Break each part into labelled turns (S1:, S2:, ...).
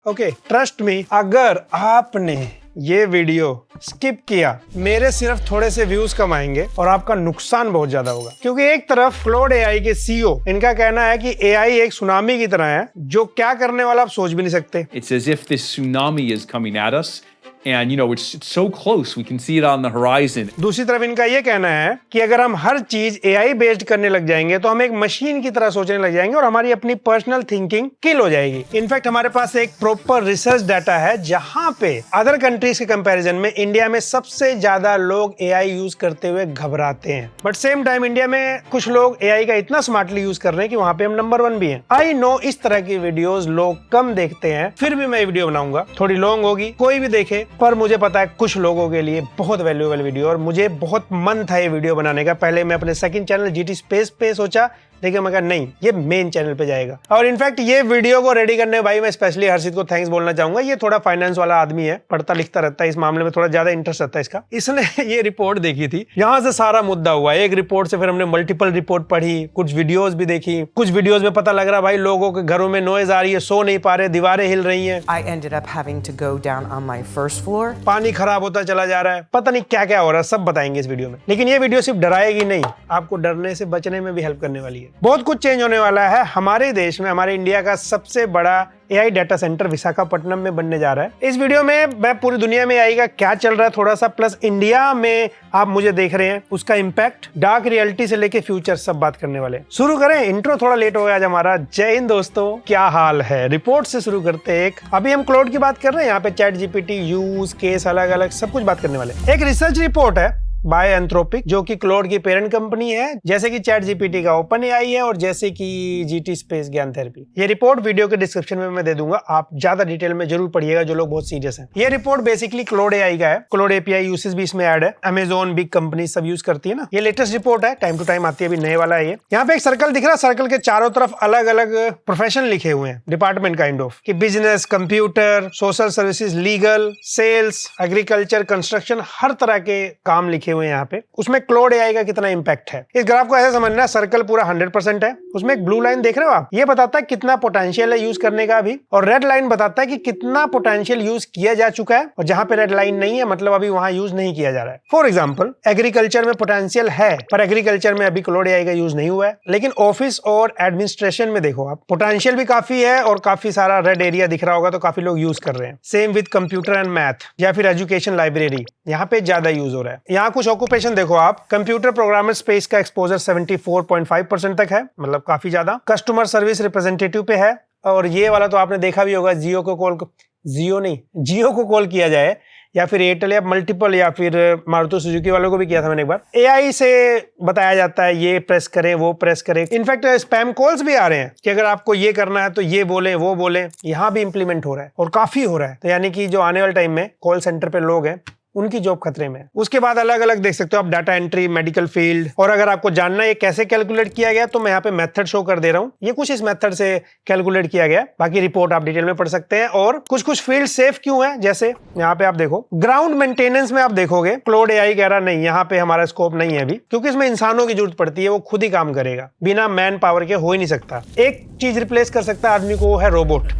S1: Okay, trust me, अगर आपने ये वीडियो स्किप किया, मेरे सिर्फ थोड़े से व्यूज कम आएंगे और आपका नुकसान बहुत ज्यादा होगा। क्योंकि एक तरफ क्लोड एआई के सीईओ, इनका कहना है कि एआई एक सुनामी की तरह है जो क्या करने वाला आप सोच भी नहीं सकते।
S2: It's as if this tsunami is coming at us. And it's so close, we can see it on the horizon.
S1: दूसरी तरफ इनका ये कहना है कि अगर हम हर चीज एआई बेस्ड करने लग जाएंगे तो हम एक मशीन की तरह सोचने लग जाएंगे और हमारी अपनी पर्सनल थिंकिंग किल हो जाएगी। इनफैक्ट हमारे पास एक प्रॉपर रिसर्च डाटा है जहां पे अदर कंट्रीज के कंपैरिजन में इंडिया में सबसे ज्यादा लोग एआई यूज करते हुए घबराते हैं। बट सेम टाइम इंडिया में कुछ लोग एआई का इतना स्मार्टली यूज कर रहे हैं कि वहां पे हम नंबर 1 भी हैं। आई नो इस तरह की वीडियोस लोग कम देखते हैं, फिर भी मैं वीडियो बनाऊंगा, थोड़ी लॉन्ग होगी, कोई भी देखे, पर मुझे पता है कुछ लोगों के लिए बहुत वैल्यूएबल वीडियो, और मुझे बहुत मन था ये वीडियो बनाने का। पहले मैं अपने सेकंड चैनल जीटी स्पेस पे सोचा, लेकिन मैं कहा नहीं, ये मेन चैनल पे जाएगा। और इनफैक्ट ये वीडियो को रेडी करने में भाई मैं स्पेशली हर्षित को थैंक्स बोलना चाहूंगा। ये थोड़ा फाइनेंस वाला आदमी है, पढ़ता लिखता रहता है, इस मामले में थोड़ा ज्यादा इंटरेस्ट रहता है इसका। इसने ये रिपोर्ट देखी थी, यहाँ से सारा मुद्दा हुआ। एक रिपोर्ट से फिर हमने मल्टीपल रिपोर्ट पढ़ी, कुछ वीडियोज भी देखी। कुछ वीडियोज में पता लग रहा भाई लोगों के घरों में नॉइज आ रही है, सो नहीं पा रहे, दीवारें हिल रही है।
S3: I ended up having to go down on my first floor.
S1: पानी खराब होता चला जा रहा है, पता नहीं क्या क्या हो रहा है, सब बताएंगे इस वीडियो में। लेकिन ये वीडियो सिर्फ डराएगी नहीं, आपको डरने से बचने में भी हेल्प करने वाली है। बहुत कुछ चेंज होने वाला है हमारे देश में। हमारे इंडिया का सबसे बड़ा एआई डाटा सेंटर विशाखापट्टनम में बनने जा रहा है। इस वीडियो में मैं पूरी दुनिया में एआई का क्या चल रहा है थोड़ा सा, प्लस इंडिया में आप मुझे देख रहे हैं उसका इंपैक्ट, डार्क रियलिटी से लेके फ्यूचर, सब बात करने वाले हैं। शुरू करें, इंट्रो थोड़ा लेट हो गया आज हमारा। जय हिंद दोस्तों, क्या हाल है। रिपोर्ट से शुरू करते हैं। अभी हम क्लाउड की बात कर रहे हैं, यहाँ पे चैट जीपीटी यूज केस अलग अलग सब कुछ बात करने वाले। एक रिसर्च रिपोर्ट है बाय एंथ्रोपिक, जो कि क्लाउड की पेरेंट कंपनी है, जैसे कि चैट जीपीटी का ओपन एआई है और जैसे कि जीटी स्पेस ज्ञान थेरेपी। ये रिपोर्ट वीडियो के डिस्क्रिप्शन में मैं दे दूंगा, आप ज्यादा डिटेल में जरूर पढ़िएगा जो लोग बहुत सीरियस हैं। ये रिपोर्ट बेसिकली क्लाउड एआई का है। क्लाउड एपीआई यूसेज भी इसमें ऐड है, अमेजोन बिग कंपनी सब यूज करती है ना। ये लेटेस्ट रिपोर्ट है, टाइम टू टाइम आती है, अभी नए वाला है ये। यहाँ पे एक सर्कल दिख रहा है, सर्कल के चारों तरफ अलग अलग प्रोफेशन लिखे हुए हैं, डिपार्टमेंट काइंड ऑफ, कि business, computer, social services, legal, sales, agriculture, construction, हर तरह के काम लिखे हुए हैं यहाँ पे। उसमें क्लाउड एआई का कितना इंपैक्ट है, इस ग्राफ को ऐसे समझना है। सर्कल पूरा 100% है, उसमें एक ब्लू लाइन देख रहे हो आप, ये बताता है कितना पोटेंशियल है यूज करने का अभी, और रेड लाइन बताता है कि कितना पोटेंशियल यूज किया जा चुका है, और जहां पे रेड लाइन नहीं है मतलब अभी वहां यूज नहीं किया जा रहा है। फॉर एग्जांपल, एग्रीकल्चर में पोटेंशियल है, पर एग्रीकल्चर में अभी क्लाउड एआई का यूज नहीं हुआ है। लेकिन ऑफिस और एडमिनिस्ट्रेशन में देखो आप, पोटेंशियल भी काफी है और काफी सारा रेड एरिया दिख रहा होगा, तो काफी लोग यूज कर रहे हैं। Same with computer and math या फिर एजुकेशन लाइब्रेरी, यहाँ पे ज्यादा यूज हो रहा है। यहाँ कुछ ऑक्यूपेशन देखो आप, कंप्यूटर प्रोग्रामर स्पेस का एक्सपोजर 74.5% तक है, मतलब काफी ज्यादा। कस्टमर सर्विस रिप्रेजेंटेटिव पे है, और ये वाला तो आपने देखा भी होगा, जियो को कॉल किया जाए या फिर एयरटेल या मल्टीपल या फिर मारुति सुजुकी वालों को भी किया था मैंने एक बार। एआई से बताया जाता है ये प्रेस करें, वो प्रेस करें। इनफैक्ट स्पैम कॉल्स भी आ रहे हैं कि अगर आपको ये करना है तो ये बोले, वो बोले। यहाँ भी इंप्लीमेंट हो रहा है और काफी हो रहा है। तो यानी कि जो आने वाले टाइम में कॉल सेंटर पे लोग हैं, उनकी जॉब खतरे में है। उसके बाद अलग अलग देख सकते हो आप, डाटा एंट्री, मेडिकल फील्ड। और अगर आपको जानना है ये कैसे कैलकुलेट किया गया, तो मैं यहाँ पे मेथड शो कर दे रहा हूँ। ये कुछ इस मेथड से कैलकुलेट किया गया, बाकी रिपोर्ट आप डिटेल में पढ़ सकते हैं। और कुछ कुछ फील्ड सेफ क्यों है, जैसे यहाँ पे आप देखो ग्राउंड मेंटेनेंस में आप देखोगे क्लाउड एआई कह रहा नहीं, यहाँ पे हमारा स्कोप नहीं है अभी, क्योंकि इसमें इंसानों की जरूरत पड़ती है, वो खुद ही काम करेगा, बिना मैन पावर के हो ही नहीं सकता। एक चीज रिप्लेस कर सकता है आदमी को, वो है रोबोट।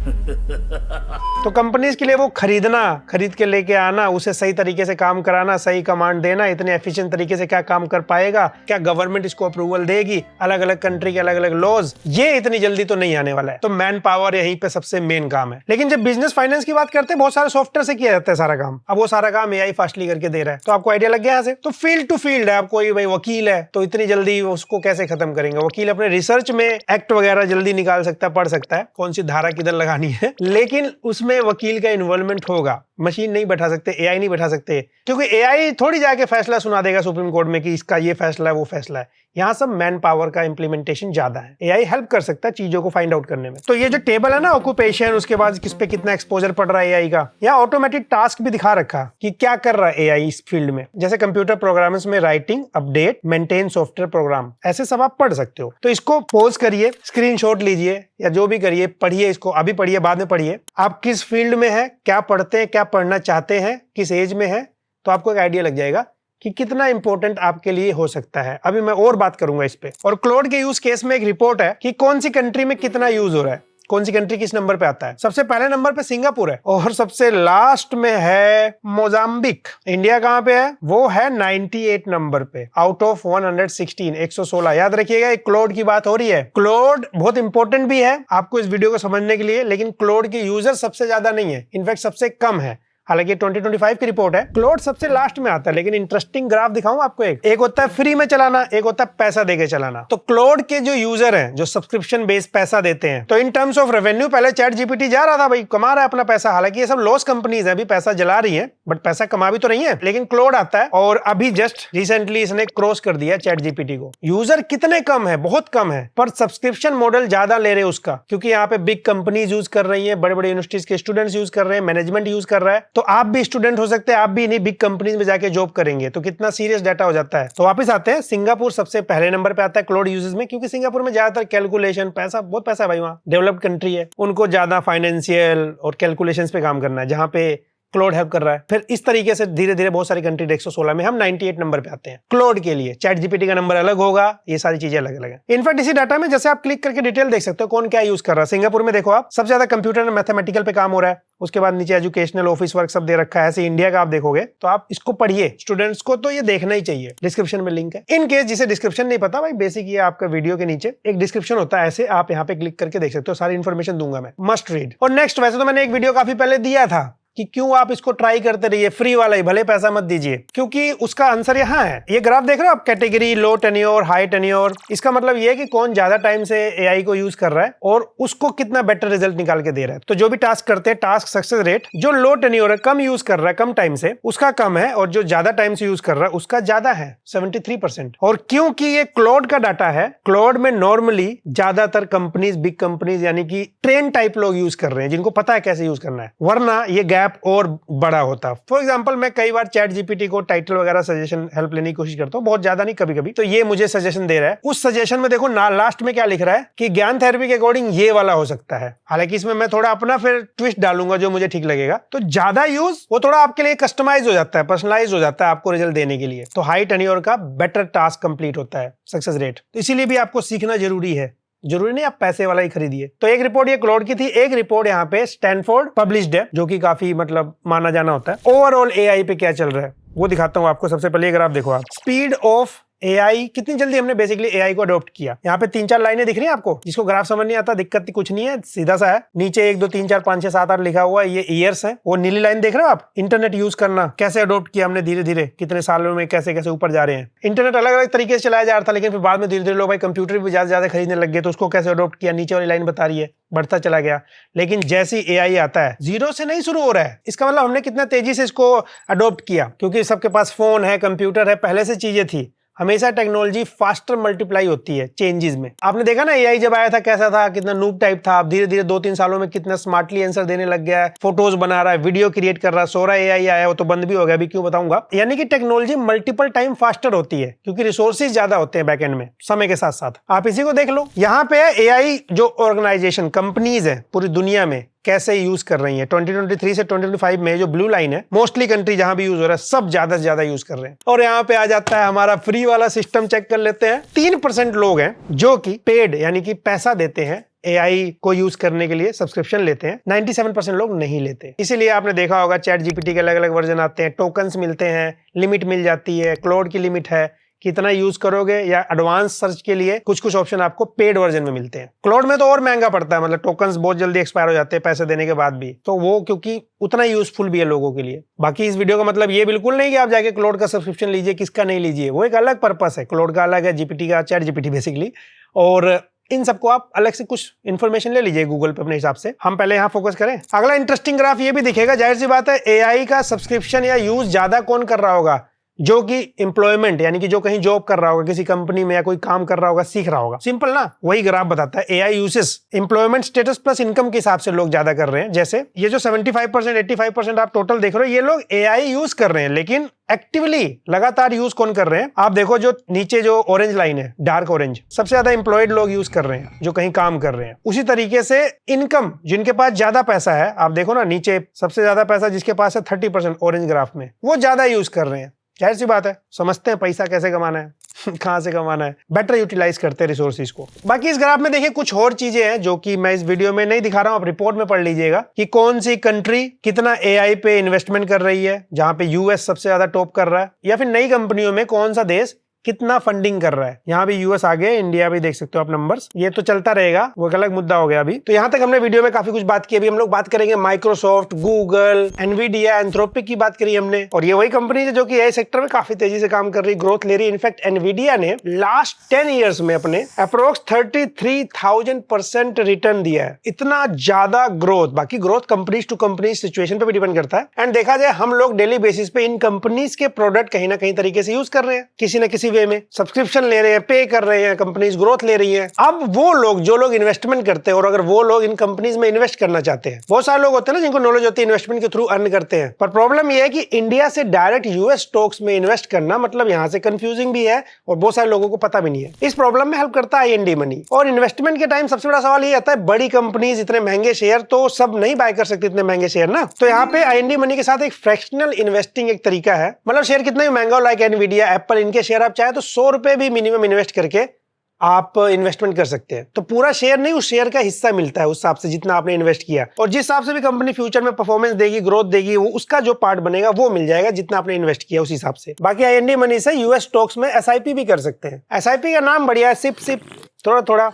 S1: तो कंपनीज के लिए वो खरीद के लेके आना, उसे सही तरीके से काम कराना, सही कमांड देना, इतने एफिशिएंट तरीके से क्या काम कर पाएगा, क्या गवर्नमेंट इसको अप्रूवल देगी, अलग अलग कंट्री के अलग अलग लॉज, ये इतनी जल्दी तो नहीं आने वाला है। तो मैन पावर यहीं पे सबसे मेन काम है। लेकिन जब बिजनेस फाइनेंस की बात करते हैं, बहुत सारे सॉफ्टवेयर से किया जाता है सारा काम। अब वो सारा काम एआई फास्टली करके दे रहा है, तो आपको आइडिया लग गया यहाँ से। तो फील्ड टू फील्ड है, आपको भाई वकील है तो इतनी जल्दी उसको कैसे खत्म करेंगे। वकील अपने रिसर्च में एक्ट वगैरह जल्दी निकाल सकता है, पढ़ सकता है कौन सी धारा किधर लगानी है, लेकिन उसमें वकील का इन्वॉल्वमेंट होगा। मशीन नहीं बैठा सकते, एआई नहीं बैठा सकते, क्योंकि एआई थोड़ी जाके फैसला सुना देगा सुप्रीम कोर्ट में कि इसका ये फैसला है, वो फैसला है। यहाँ सब मैन पावर का इंप्लीमेंटेशन ज्यादा है। एआई हेल्प कर सकता है चीजों को फाइंड आउट करने में। तो ये जो टेबल है ना, ऑक्यूपेशन, उसके बाद किस पे कितना एक्सपोजर पड़ रहा है एआई का, यहाँ ऑटोमेटिक टास्क भी दिखा रखा कि क्या कर रहा है एआई इस फील्ड में। जैसे कंप्यूटर प्रोग्रामर्स में writing, update, maintain software program, ऐसे सब आप पढ़ सकते हो। तो इसको पॉज करिए, स्क्रीनशॉट लीजिए या जो भी करिए, पढ़िए इसको, अभी पढ़िए बाद में पढ़िए। आप किस फील्ड में है, क्या पढ़ते हैं, क्या पढ़ना चाहते हैं, किस एज में है, तो आपको एक आइडिया लग जाएगा कि कितना इंपॉर्टेंट आपके लिए हो सकता है। अभी मैं और बात करूंगा इस पे। और क्लाउड के यूज केस में एक रिपोर्ट है कि कौन सी कंट्री में कितना यूज हो रहा है। कौन सी कंट्री किस नंबर पे आता है? सबसे पहले नंबर पे सिंगापुर है और सबसे लास्ट में है मोजाम्बिक। इंडिया कहां पे है? वो है 98 नंबर पे आउट ऑफ 116, 116। याद रखिएगा, एक क्लाउड की बात हो रही है। क्लाउड बहुत इंपॉर्टेंट भी है आपको इस वीडियो को समझने के लिए, लेकिन क्लाउड के यूजर सबसे ज्यादा नहीं है, इनफैक्ट सबसे कम है। हालांकि 2025 की रिपोर्ट है, क्लाउड सबसे लास्ट में आता है। लेकिन इंटरेस्टिंग ग्राफ दिखाऊं आपको, एक होता है फ्री में चलाना, एक होता है पैसा देके चलाना। तो क्लाउड के जो यूजर हैं, जो सब्सक्रिप्शन बेस्ड पैसा देते हैं, तो इन टर्म्स ऑफ रेवेन्यू पहले चैट जीपीटी जा रहा था, भाई कमा रहा है अपना पैसा। हालांकि ये सब लॉस कंपनीज है, अभी पैसा जला रही है बट पैसा कमा भी तो रही है। लेकिन क्लाउड आता है और अभी जस्ट रिसेंटली इसने क्रॉस कर दिया चैट जीपीटी को। यूजर कितने कम है? बहुत कम है, पर सब्सक्रिप्शन मॉडल ज्यादा ले रहे उसका, क्योंकि यहाँ पे बिग कंपनीज यूज कर रही है, बड़े बड़े यूनिवर्सिटीज के स्टूडेंट्स यूज कर रहे हैं, मैनेजमेंट यूज कर रहा है। तो आप भी स्टूडेंट हो सकते हैं, आप भी इन्हीं बिग कंपनीज में जाके जॉब करेंगे, तो कितना सीरियस डाटा हो जाता है। तो वापस आते हैं, सिंगापुर सबसे पहले नंबर पे आता है क्लाउड यूजर्स में, क्योंकि सिंगापुर में ज्यादातर कैलकुलेशन, पैसा, बहुत पैसा है भाई, वहां डेवलप्ड कंट्री है, उनको ज्यादा फाइनेंशियल और कैलकुलेशंस पे काम करना है, जहां पे क्लाउड हेल्प कर रहा है। फिर इस तरीके से धीरे धीरे बहुत सारी कंट्री 116 में हम 98 नंबर पे आते हैं क्लाउड के लिए। चैट जीपीटी का नंबर अलग होगा, ये सारी चीजें अलग अलग है। इनफैक्ट इसी डाटा में जैसे आप क्लिक करके डिटेल देख सकते हो कौन क्या यूज कर रहा है। सिंगापुर में देखो आप, सबसे ज्यादा कंप्यूटर और मैथमेटिकल पे काम हो रहा है, उसके बाद नीचे एजुकेशनल, ऑफिस वर्क सब दे रखा है। ऐसे इंडिया का आप देखोगे तो आप इसको पढ़िए, स्टूडेंट्स को तो ये देखना ही चाहिए। डिस्क्रिप्शन में लिंक है। इन केस जिसे डिस्क्रिप्शन नहीं पता भाई, बेसिक ये आपका वीडियो के नीचे एक डिस्क्रिप्शन होता है, ऐसे आप यहाँ पे क्लिक करके देख सकते हो, सारी इन्फॉर्मेशन दूंगा मैं, मस्ट रीड। और नेक्स्ट, वैसे तो मैंने एक वीडियो काफी पहले दिया था कि क्यों आप इसको ट्राई करते रहिए, फ्री वाला ही, भले पैसा मत दीजिए, क्योंकि उसका आंसर यहाँ है। ये ग्राफ देख रहे हो आप, कैटेगरी, लो टेन्योर, हाई टेन्योर। इसका मतलब ये है कि कौन ज्यादा टाइम से एआई को यूज कर रहा है और उसको कितना बेटर रिजल्ट निकाल के दे रहा है। तो जो भी टास्क करते हैं, टास्क सक्सेस रेट, जो लो टेन्योर है, कम यूज कर रहा है, कम टाइम से, उसका कम है, और जो ज्यादा टाइम से यूज कर रहा है उसका ज्यादा है, 73%। और क्योंकि ये क्लाउड का डाटा है, क्लाउड में नॉर्मली ज्यादातर कंपनीज, बिग कंपनीज यानी कि ट्रेन टाइप लोग यूज कर रहे हैं, जिनको पता है कैसे यूज करना है, वरना ये गैप और बड़ा होता। फॉर एग्जांपल, मैं कई बार चैट जीपीटी को टाइटल वगैरह सजेशन हेल्प लेने की कोशिश करता हूँ, बहुत ज्यादा नहीं, कभी कभी। तो ये मुझे सजेशन दे रहा है, उस सजेशन में देखो ना लास्ट में क्या लिख रहा है कि ज्ञान थेरेपी के अकॉर्डिंग ये वाला हो सकता है। हालांकि इसमें मैं थोड़ा अपना फिर ट्विस्ट डालूंगा जो मुझे ठीक लगेगा। तो ज्यादा यूज वो थोड़ा आपके लिए कस्टमाइज हो जाता है, पर्सनलाइज हो जाता है आपको रिजल्ट देने के लिए। तो हाई टेन्योर का बेटर टास्क कंप्लीट होता है, सक्सेस रेट। तो इसीलिए भी आपको सीखना जरूरी है, जरूरी नहीं आप पैसे वाला ही खरीदिए। तो एक रिपोर्ट ये क्लाउड की थी, एक रिपोर्ट यहाँ पे स्टैनफोर्ड पब्लिश्ड है, जो कि काफी मतलब माना जाना होता है। ओवरऑल एआई पे क्या चल रहा है वो दिखाता हूँ आपको। सबसे पहले अगर आप देखो, आप स्पीड ऑफ एआई, कितनी जल्दी हमने बेसिकली एआई को अडॉप्ट किया। यहाँ पे 3-4 लाइनें दिख रही हैं आपको, जिसको ग्राफ समझ नहीं आता, दिक्कत कुछ नहीं है, सीधा सा है। नीचे 1 2 3 4 5 6 7 8 लिखा हुआ है, ये ईयर्स है। वो नीली लाइन देख रहे हो आप, इंटरनेट यूज करना कैसे अडॉप्ट किया हमने धीरे धीरे, कितने सालों में कैसे कैसे ऊपर जा रहे हैं। इंटरनेट अलग अलग तरीके से चलाया जा रहा था, लेकिन फिर बाद में धीरे धीरे लोग भाई कंप्यूटर भी ज्यादा खरीदने लग गए, तो उसको कैसे अडॉप्ट किया, नीचे वाली लाइन बता रही है, बढ़ता चला गया। लेकिन जैसे एआई आता है, जीरो से नहीं शुरू हो रहा है। इसका मतलब हमने कितना तेजी से इसको अडॉप्ट किया, क्योंकि सबके पास फोन है, कंप्यूटर है, पहले से चीजें थी। हमेशा टेक्नोलॉजी फास्टर मल्टीप्लाई होती है चेंजेस में। आपने देखा ना एआई जब आया था कैसा था, कितना नूब टाइप था। अब धीरे धीरे 2-3 सालों में कितना स्मार्टली आंसर देने लग गया है, फोटोज बना रहा है, वीडियो क्रिएट कर रहा है। सोरा एआई आया, वो तो बंद भी हो गया, अभी क्यों बताऊंगा। यानी कि टेक्नोलॉजी मल्टीपल टाइम फास्टर होती है, क्योंकि रिसोर्सेज ज्यादा होते हैं बैकएंड में समय के साथ साथ। आप इसी को देख लो, यहाँ पे एआई जो ऑर्गेनाइजेशन, कंपनीज है पूरी दुनिया में कैसे यूज कर रही है। 2023 से 2025 में जो ब्लू लाइन है, मोस्टली कंट्री जहां भी यूज हो रहा है, सब ज्यादा से ज्यादा यूज कर रहे हैं। और यहाँ पे आ जाता है हमारा फ्री वाला सिस्टम, चेक कर लेते हैं। 3% लोग हैं जो कि पेड यानी कि पैसा देते हैं एआई को यूज करने के लिए, सब्सक्रिप्शन लेते हैं। 97% लोग नहीं लेते। इसीलिए आपने देखा होगा चैट जीपीटी के अलग अलग वर्जन आते हैं, टोकन्स मिलते हैं, लिमिट मिल जाती है, क्लाउड की लिमिट है, कितना यूज करोगे, या एडवांस सर्च के लिए कुछ ऑप्शन आपको पेड वर्जन में मिलते हैं। क्लाउड में तो और महंगा पड़ता है, मतलब टोकन्स बहुत जल्दी एक्सपायर हो जाते हैं पैसे देने के बाद भी, तो वो क्योंकि उतना यूजफुल भी है लोगों के लिए। बाकी इस वीडियो का मतलब ये बिल्कुल नहीं कि आप जाके क्लाउड का सब्सक्रिप्शन लीजिए, किसका नहीं लीजिए, वो एक अलग पर्पस है। क्लाउड का अलग है, जीपीटी का, चैट जीपीटी बेसिकली, और इन सबको आप अलग से कुछ इन्फॉर्मेशन ले लीजिए गूगल पे अपने हिसाब से। हम पहले यहाँ फोकस करें। अगला इंटरेस्टिंग ग्राफ ये भी दिखेगा, जाहिर सी बात है एआई का सब्सक्रिप्शन या यूज ज्यादा कौन कर रहा होगा, जो कि एम्प्लॉयमेंट यानी कि जो कहीं जॉब कर रहा होगा किसी कंपनी में, या कोई काम कर रहा होगा, सीख रहा होगा। सिंपल ना, वही ग्राफ बताता है AI uses employment status plus income के हिसाब से लोग ज्यादा कर रहे हैं। जैसे ये जो 75% 85% आप टोटल देख रहे हो, ये लोग एआई यूज कर रहे हैं, लेकिन एक्टिवली लगातार यूज कौन कर रहे हैं। आप देखो जो नीचे जो ऑरेंज लाइन है, डार्क ऑरेंज, सबसे ज्यादा एम्प्लॉयड लोग यूज कर रहे हैं जो कहीं काम कर रहे हैं। उसी तरीके से इनकम, जिनके पास ज्यादा पैसा है, आप देखो ना नीचे सबसे ज्यादा पैसा जिसके पास है 30% ऑरेंज ग्राफ में, वो ज्यादा यूज कर रहे हैं। जाहिर सी बात है, समझते हैं पैसा कैसे कमाना है। कहाँ से कमाना है, बेटर यूटिलाइज करते हैं रिसोर्सेज को। बाकी इस ग्राफ में देखिए कुछ और चीजें हैं जो कि मैं इस वीडियो में नहीं दिखा रहा हूं, आप रिपोर्ट में पढ़ लीजिएगा कि कौन सी कंट्री कितना एआई पे इन्वेस्टमेंट कर रही है, जहां पे यूएस सबसे ज्यादा टॉप कर रहा है, या फिर नई कंपनियों में कौन सा देश कितना फंडिंग कर रहा है। यहाँ भी यूएस आगे, इंडिया भी देख सकते हो आप नंबर्स, ये तो चलता रहेगा, वो एक अलग मुद्दा हो गया अभी। तो यहाँ तक हमने वीडियो में काफी कुछ बात की। अभी हम लोग बात करेंगे माइक्रोसॉफ्ट, गूगल, एनवीडिया, एंथ्रोपिक की बात करी हमने, और ये वही कंपनी है जो कि एआई सेक्टर में काफी तेजी से काम कर रही, ग्रोथ ले रही। इनफैक्ट एनवीडिया ने लास्ट 10 ईयर्स में अपने अप्रोक्स 33,000% रिटर्न दिया है। इतना ज्यादा ग्रोथ। बाकी growth companies to company situation पे भी डिपेंड करता है। एंड देखा जाए हम लोग डेली बेसिस पे इन कंपनीज के प्रोडक्ट कहीं ना कहीं तरीके से यूज कर रहे हैं, किसी न किसी वे में सब्सक्रिप्शन ले रहे हैं, पे कर रहे हैं, कंपनीज ग्रोथ ले रही हैं। अब वो लोग जो लोग इन्वेस्टमेंट करते हैं, और अगर वो लोग इन कंपनीज में इन्वेस्ट करना चाहते हैं, बहुत सारे लोग होते हैं ना जिनको नॉलेज होती है, इन्वेस्टमेंट के थ्रू अर्न करते हैं, पर प्रॉब्लम ये है कि इंडिया से डायरेक्ट यूएस स्टॉक्स में इन्वेस्ट करना मतलब यहां से कंफ्यूजिंग भी है और बहुत सारे लोगों को पता भी नहीं है। इस प्रॉब्लम में हेल्प करता है आईएनडी मनी। और इन्वेस्टमेंट के टाइम सबसे बड़ा सवाल ये आता है, बड़ी कंपनीज इतने महंगे शेयर तो सब नहीं बाय कर सकते, इतने महंगे शेयर ना। तो यहाँ पे आईएनडी मनी के साथ एक फ्रैक्शनल इन्वेस्टिंग एक तरीका है, मतलब शेयर कितना भी महंगा हो, लाइक एनवीडिया, एप्पल, इनके शेयर आप चाहे तो 100 रुपए भी मिनिमम इन्वेस्ट करके आप इन्वेस्टमेंट कर सकते हैं। तो पूरा शेयर नहीं, उस शेयर का हिस्सा मिलता है उस हिसाब से जितना आपने इन्वेस्ट किया, और जिस हिसाब से भी कंपनी फ्यूचर में परफॉर्मेंस देगी, ग्रोथ देगी, वो उसका जो पार्ट बनेगा वो मिल जाएगा जितना आपने इन्वेस्ट किया उस हिसाब से। बाकी आईएनडी मनी से यूएस स्टॉक्स में एसआईपी भी कर सकते हैं। एसआईपी का नाम बढ़िया है, सिप सिप, थोड़ा थोड़ा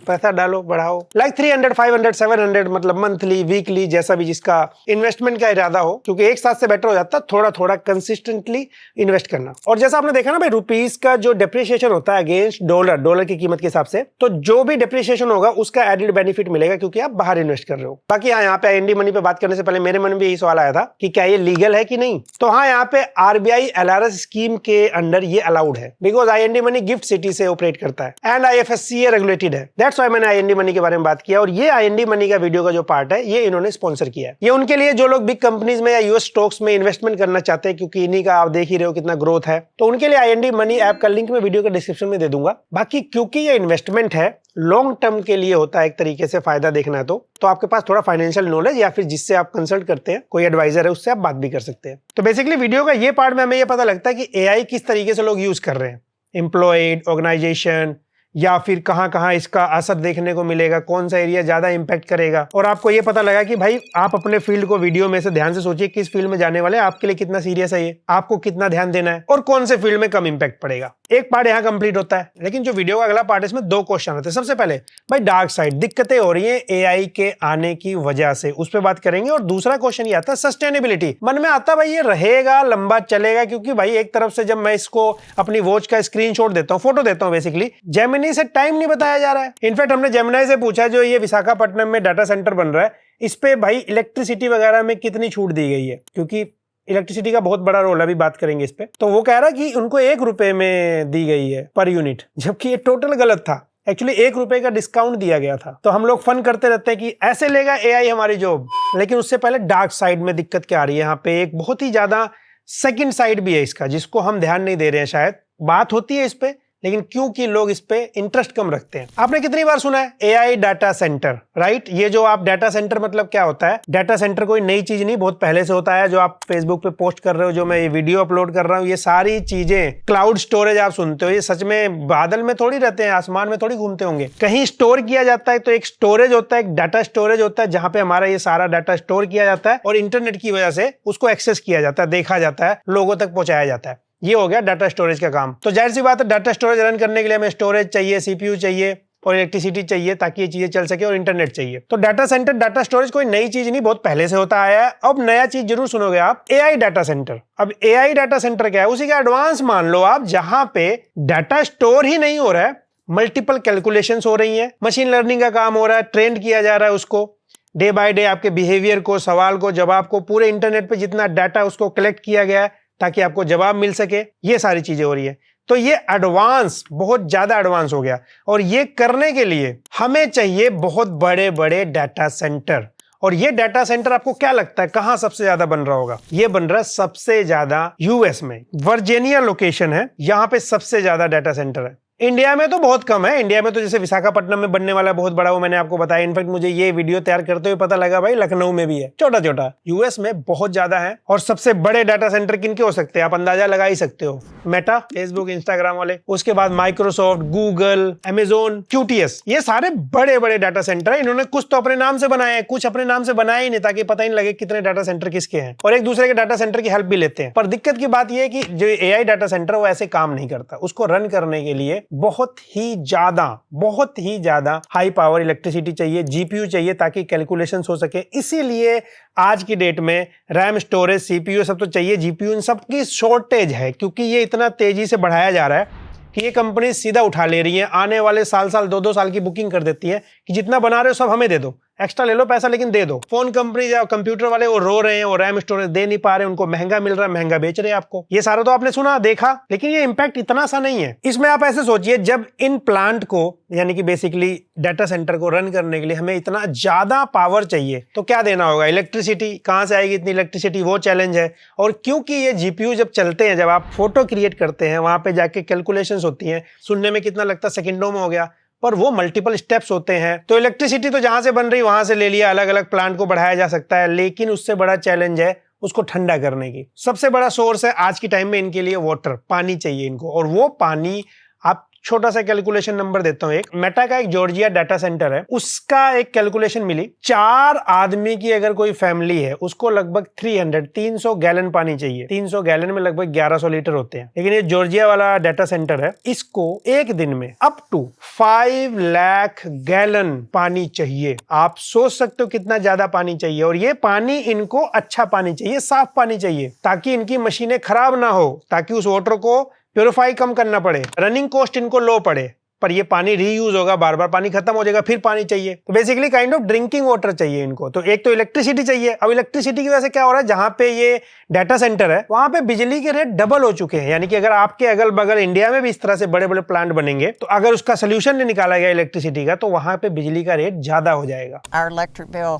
S1: पैसा डालो, बढ़ाओ, लाइक 300, 500, 700, मतलब मंथली, वीकली, जैसा भी जिसका इन्वेस्टमेंट का इरादा हो, क्योंकि एक साथ से बेटर हो जाता है थोड़ा थोड़ा कंसिस्टेंटली इन्वेस्ट करना। और जैसा आपने देखा ना भाई, रुपीस का जो डिप्रिसिएशन होता है अगेंस्ट डॉलर की कीमत के हिसाब से, तो जो भी डिप्रिसिएशन होगा उसका एडेड बेनिफिट मिलेगा क्योंकि आप बाहर इन्वेस्ट कर रहे हो। बाकी यहाँ पे आईएनडी मनी पे बात करने से पहले मेरे मन में यही सवाल आया था कि क्या ये लीगल है कि नहीं। तो हाँ, यहाँ पे आरबीआई एलआरएस स्कीम के अंडर ये अलाउड है, because IND money gift city से ऑपरेट करता है एंड आईएफएससी रेगुलेटेड है। दैट्स व्हाई मैंने आईएनडी मनी के बारे में बात किया। और ये आईएनडी मनी का वीडियो का जो पार्ट है ये इन्होंने स्पॉन्सर किया है। ये उनके लिए जो लोग बिग कंपनीज में या यूएस स्टॉक्स में इन्वेस्टमेंट करना चाहते हैं, क्योंकि इन्हीं का आप देख ही रहे हो कितना ग्रोथ है, तो उनके लिए आईएनडी मनी ऐप का लिंक मैं वीडियो के डिस्क्रिप्शन में दे दूंगा। बाकी क्योंकि ये इन्वेस्टमेंट है, लॉन्ग टर्म के लिए होता है, एक तरीके से फायदा देखना है तो आपके पास थोड़ा फाइनेंशियल नॉलेज या फिर जिससे आप कंसल्ट करते हैं, कोई एडवाइजर है, उससे आप बात भी कर सकते हैं। तो बेसिकली वीडियो का ये पार्ट में हमें ये पता लगता है कि एआई किस तरीके से लोग यूज कर रहे हैं, एम्प्लॉयड, ऑर्गेनाइजेशन, या फिर कहां कहां इसका असर देखने को मिलेगा, कौन सा एरिया ज्यादा इंपैक्ट करेगा। और आपको ये पता लगा कि भाई आप अपने फील्ड को वीडियो में से ध्यान से सोचिए, किस फील्ड में जाने वाले हैं, आपके लिए कितना सीरियस है ये, आपको कितना ध्यान देना है, और कौन से फील्ड में कम इंपैक्ट पड़ेगा। एक पार्ट यहाँ कंप्लीट होता है, लेकिन जो वीडियो का अगला पार्ट है इसमें 2 क्वेश्चन आते हैं। सबसे पहले भाई डार्क साइड, दिक्कतें हो रही है एआई के आने की वजह से, उस पर बात करेंगे। और दूसरा क्वेश्चन ये आता है सस्टेनेबिलिटी। मन में आता है भाई ये रहेगा, लंबा चलेगा, क्योंकि भाई एक तरफ से जब मैं इसको अपनी वॉच का स्क्रीनशॉट देता हूँ, फोटो देता हूँ, बेसिकली जेमिनी से टाइम नहीं बताया जा रहा है। इनफैक्ट हमने जेमिनी से पूछा, जो ये विशाखापट्टनम में डाटा सेंटर बन रहा है, इस पे भाई इलेक्ट्रिसिटी वगैरह में कितनी छूट दी गई है, क्योंकि इलेक्ट्रिसिटी का बहुत बड़ा रोल है, अभी बात करेंगे इस पे। तो वो कह रहा है कि उनको 1 रुपए में दी गई है पर यूनिट, जबकि ये टोटल गलत था। एक्चुअली 1 रुपए का डिस्काउंट दिया गया था। तो हम लोग फन करते रहते हैं कि ऐसे लेगा एआई हमारी जॉब, लेकिन उससे पहले डार्क साइड में दिक्कत क्या आ रही है। यहाँ पे एक बहुत ही ज्यादा सेकंड साइड भी है इसका, जिसको हम ध्यान नहीं दे रहे हैं। शायद बात होती है इस पे, लेकिन क्योंकि लोग इस पे इंटरेस्ट कम रखते हैं। आपने कितनी बार सुना है एआई डाटा सेंटर, राइट? ये जो आप डाटा सेंटर, मतलब क्या होता है? डाटा सेंटर कोई नई चीज नहीं, बहुत पहले से होता है। जो आप फेसबुक पे पोस्ट कर रहे हो, जो मैं ये वीडियो अपलोड कर रहा हूँ, ये सारी चीजें, क्लाउड स्टोरेज आप सुनते हो, ये सच में बादल में थोड़ी रहते हैं, आसमान में थोड़ी घूमते होंगे, कहीं स्टोर किया जाता है। तो एक स्टोरेज होता है, एक डाटा स्टोरेज होता है, जहां पे हमारा ये सारा डाटा स्टोर किया जाता है और इंटरनेट की वजह से उसको एक्सेस किया जाता है, देखा जाता है, लोगों तक पहुंचाया जाता है। ये हो गया डाटा स्टोरेज का काम। तो जाहिर सी बात है, डाटा स्टोरेज रन करने के लिए हमें स्टोरेज चाहिए, सीपीयू चाहिए और इलेक्ट्रिसिटी चाहिए, ताकि ये चीजें चल सके, और इंटरनेट चाहिए। तो डाटा सेंटर, डाटा स्टोरेज कोई नई चीज नहीं, बहुत पहले से होता आया है। अब नया चीज जरूर सुनोगे आप, एआई डाटा सेंटर। अब एआई डाटा सेंटर क्या है? उसी का एडवांस मान लो आप, जहां पे डाटा स्टोर ही नहीं हो रहा है, मल्टीपल कैलकुलेशंस हो रही है, मशीन लर्निंग का काम हो रहा है, ट्रेंड किया जा रहा है उसको, डे बाय डे आपके बिहेवियर को, सवाल को, जवाब को, पूरे इंटरनेट पे जितना डाटा उसको कलेक्ट किया गया है ताकि आपको जवाब मिल सके, ये सारी चीजें हो रही है। तो ये एडवांस, बहुत ज्यादा एडवांस हो गया, और ये करने के लिए हमें चाहिए बहुत बड़े बड़े डाटा सेंटर। और ये डाटा सेंटर आपको क्या लगता है कहां सबसे ज्यादा बन रहा होगा? ये बन रहा है सबसे ज्यादा यूएस में, वर्जीनिया लोकेशन है, यहां पे सबसे ज्यादा डाटा सेंटर है। इंडिया में तो बहुत कम है। इंडिया में तो जैसे विशाखापट्टनम में बनने वाला बहुत बड़ा, वो मैंने आपको बताया। इनफैक्ट मुझे ये वीडियो तैयार करते हुए पता लगा भाई लखनऊ में भी है, छोटा छोटा। यूएस में बहुत ज्यादा है। और सबसे बड़े डाटा सेंटर किनके हो सकते हैं, आप अंदाजा लगा ही सकते हो। मेटा, फेसबुक, इंस्टाग्राम वाले, उसके बाद माइक्रोसॉफ्ट, गूगल, अमेजोन, QTS, ये सारे बड़े बड़े डाटा सेंटर है। इन्होंने कुछ तो अपने नाम से बनाए हैं, कुछ अपने नाम से बनाए ही नहीं, ताकि पता ही नहीं लगे कितने डाटा सेंटर किसके हैं, और एक दूसरे के डाटा सेंटर की हेल्प भी लेते हैं। पर दिक्कत की बात यह है कि जो AI डाटा सेंटर वो ऐसे काम नहीं करता। उसको रन करने के लिए बहुत ही ज्यादा हाई पावर इलेक्ट्रिसिटी चाहिए, GPU चाहिए, ताकि कैलकुलेशंस हो सके। इसीलिए आज की डेट में रैम, स्टोरेज, CPU सब तो चाहिए। GPU इन सब की शॉर्टेज है, क्योंकि ये इतना तेजी से बढ़ाया जा रहा है कि ये कंपनी सीधा उठा ले रही है। आने वाले साल 2-2 साल की बुकिंग कर देती है कि जितना बना रहे हो सब हमें दे दो, एक्स्ट्रा ले लो पैसा, लेकिन दे दो। फोन कंपनी या कंप्यूटर वाले वो रो रहे हैं, वो रैम स्टोरेज दे नहीं पा रहे, उनको महंगा मिल रहा है, महंगा बेच रहे हैं आपको। ये सारा तो आपने सुना, देखा, लेकिन ये इंपैक्ट इतना सा नहीं है। इसमें आप ऐसे सोचिए, जब इन प्लांट को, यानी कि बेसिकली डाटा सेंटर को रन करने के लिए हमें इतना ज्यादा पावर चाहिए, तो क्या देना होगा? इलेक्ट्रिसिटी। कहां से आएगी इतनी इलेक्ट्रिसिटी, वो चैलेंज है। और क्योंकि ये GPU जब चलते हैं, जब आप फोटो क्रिएट करते हैं, वहां पे जाके कैलकुलेशंस होती हैं, सुनने में कितना लगता है, सेकंडों में हो गया, पर वो मल्टीपल स्टेप्स होते हैं। तो इलेक्ट्रिसिटी तो जहां से बन रही वहां से ले लिया, अलग अलग प्लांट को बढ़ाया जा सकता है, लेकिन उससे बड़ा चैलेंज है उसको ठंडा करने की। सबसे बड़ा सोर्स है आज की टाइम में इनके लिए वाटर, पानी चाहिए इनको। और वो पानी, आप छोटा सा कैलकुलेशन नंबर देता हूं। एक मेटा का एक जॉर्जिया डाटा सेंटर है, उसका एक कैलकुलेशन मिली, 4 आदमी की अगर कोई फैमिली है, उसको लगभग 300 गैलन पानी चाहिए। 300 गैलन में लगभग 1100 लीटर होते हैं। लेकिन ये जॉर्जिया वाला डाटा सेंटर है, इसको एक दिन में अप टू 5 लाख गैलन पानी चाहिए। आप सोच सकते हो कितना ज्यादा पानी चाहिए। और ये पानी इनको अच्छा पानी चाहिए, साफ पानी चाहिए, ताकि इनकी मशीनें खराब ना हो, ताकि उस वाटर को प्योरीफाई कम करना पड़े, रनिंग कॉस्ट इनको लो पड़े। पर ये पानी रीयूज होगा, बार बार पानी खत्म हो जाएगा, फिर पानी चाहिए। तो basically kind of drinking water चाहिए इनको। तो एक तो इलेक्ट्रिसिटी चाहिए। अब इलेक्ट्रिसिटी की वजह से क्या हो रहा है, जहां पे ये डाटा सेंटर है वहां पे बिजली के रेट डबल हो चुके हैं। यानी कि अगर आपके अगल बगल इंडिया में भी इस तरह से बड़े बड़े प्लांट बनेंगे, तो अगर उसका सोल्यूशन नहीं निकाला गया इलेक्ट्रिसिटी का, तो वहां पे बिजली का रेट ज्यादा हो जाएगा।
S4: Our electric bill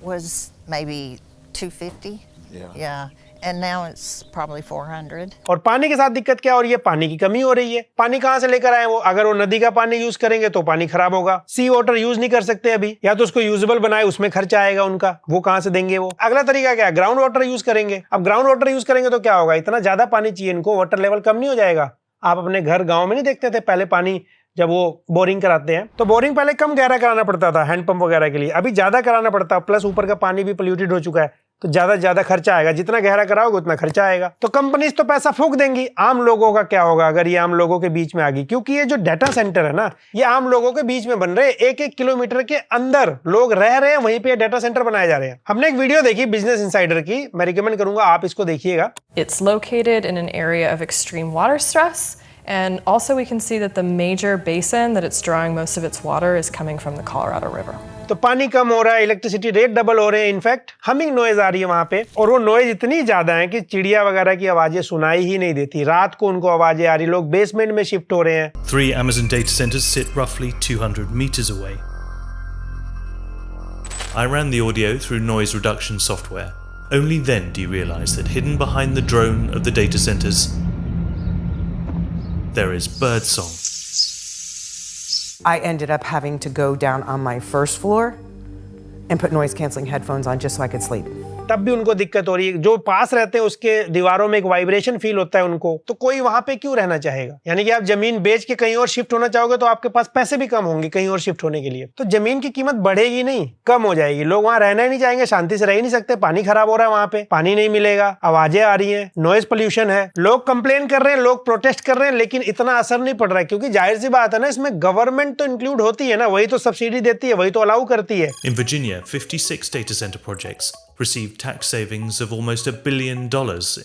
S4: was maybe $250. Yeah. And now it's probably $400.
S1: और पानी के साथ दिक्कत क्या, और ये पानी की कमी हो रही है। पानी कहां से लेकर आए वो? अगर वो नदी का पानी यूज करेंगे तो पानी खराब होगा। सी वाटर यूज नहीं कर सकते अभी, या तो उसको यूजेबल बनाए, उसमें खर्चा आएगा उनका, वो कहां से देंगे वो? अगला तरीका क्या है, ग्राउंड वाटर यूज करेंगे। अब ग्राउंड वाटर यूज करेंगे तो क्या होगा, इतना ज्यादा पानी चाहिए इनको, वाटर लेवल कम नहीं हो जाएगा? आप अपने घर गाँव में नहीं देखते थे पहले पानी, जब वो बोरिंग कराते हैं तो बोरिंग पहले कम गहरा कराना पड़ता था हैंडपंप वगैरह के लिए, अभी ज्यादा कराना पड़ता है। प्लस ऊपर का पानी भी पोल्यूटेड हो चुका है, तो ज्यादा खर्चा आएगा। जितना गहरा कराओगे उतना खर्चा आएगा। तो कंपनीज तो पैसा फूंक देंगी। आम लोगों का क्या होगा अगर ये आम लोगों के बीच में आ गई? क्योंकि ये जो डाटा सेंटर है ना, ये आम लोगों के बीच में बन रहे हैं। 1-1 किलोमीटर के अंदर लोग रह रहे हैं, वहीं पे डाटा सेंटर बनाए जा रहे हैं। हमने एक वीडियो देखी बिजनेस इनसाइडर की, मैं रिकमेंड करूंगा आप इसको देखिएगा।
S5: It's located in an area of extreme water stress, and also we can see that the major basin that it's drawing most of its water is coming from the Colorado River.
S1: तो पानी कम हो रहा है, electricity rate double हो रहे हैं, in fact humming noise आ रही है वहां पे, और वो नॉइज इतनी ज्यादा है कि चिड़िया वगैरह की आवाजें सुनाई ही नहीं देती। रात को उनको आवाजें आ रही, लोग बेसमेंट में शिफ्ट हो रहे हैं।
S6: 3 Amazon data centers sit roughly 200 meters away. I ran the audio through noise reduction software. Only then do you realize that hidden behind the drone of the data centers, there is birdsong.
S3: I ended up having to go down on my first floor and put noise canceling headphones on just so I could sleep.
S1: तब भी उनको दिक्कत हो रही है। जो पास रहते हैं उसके दीवारों में एक वाइब्रेशन फील होता है उनको, तो कोई वहां पे क्यों रहना चाहेगा? यानी कि आप जमीन बेच के कहीं और शिफ्ट होना चाहोगे तो आपके पास पैसे भी कम होंगे कहीं और शिफ्ट होने के लिए, तो जमीन की कीमत बढ़ेगी नहीं, कम हो जाएगी। लोग वहां रहना ही नहीं चाहेंगे, शांति से रह ही नहीं सकते। पानी खराब हो रहा है, वहां पे पानी नहीं मिलेगा, आवाजें आ रही है, नॉइज पोल्यूशन है, लोग कंप्लेन कर रहे हैं, लोग प्रोटेस्ट कर रहे हैं, लेकिन इतना असर नहीं पड़ रहा है। क्योंकि जाहिर सी बात है ना, इसमें गवर्नमेंट तो इंक्लूड होती है ना, वही तो सब्सिडी देती है, वही तो अलाउ करती है।
S6: In Virginia, 56 data center projects received tax savings of almost $1 billion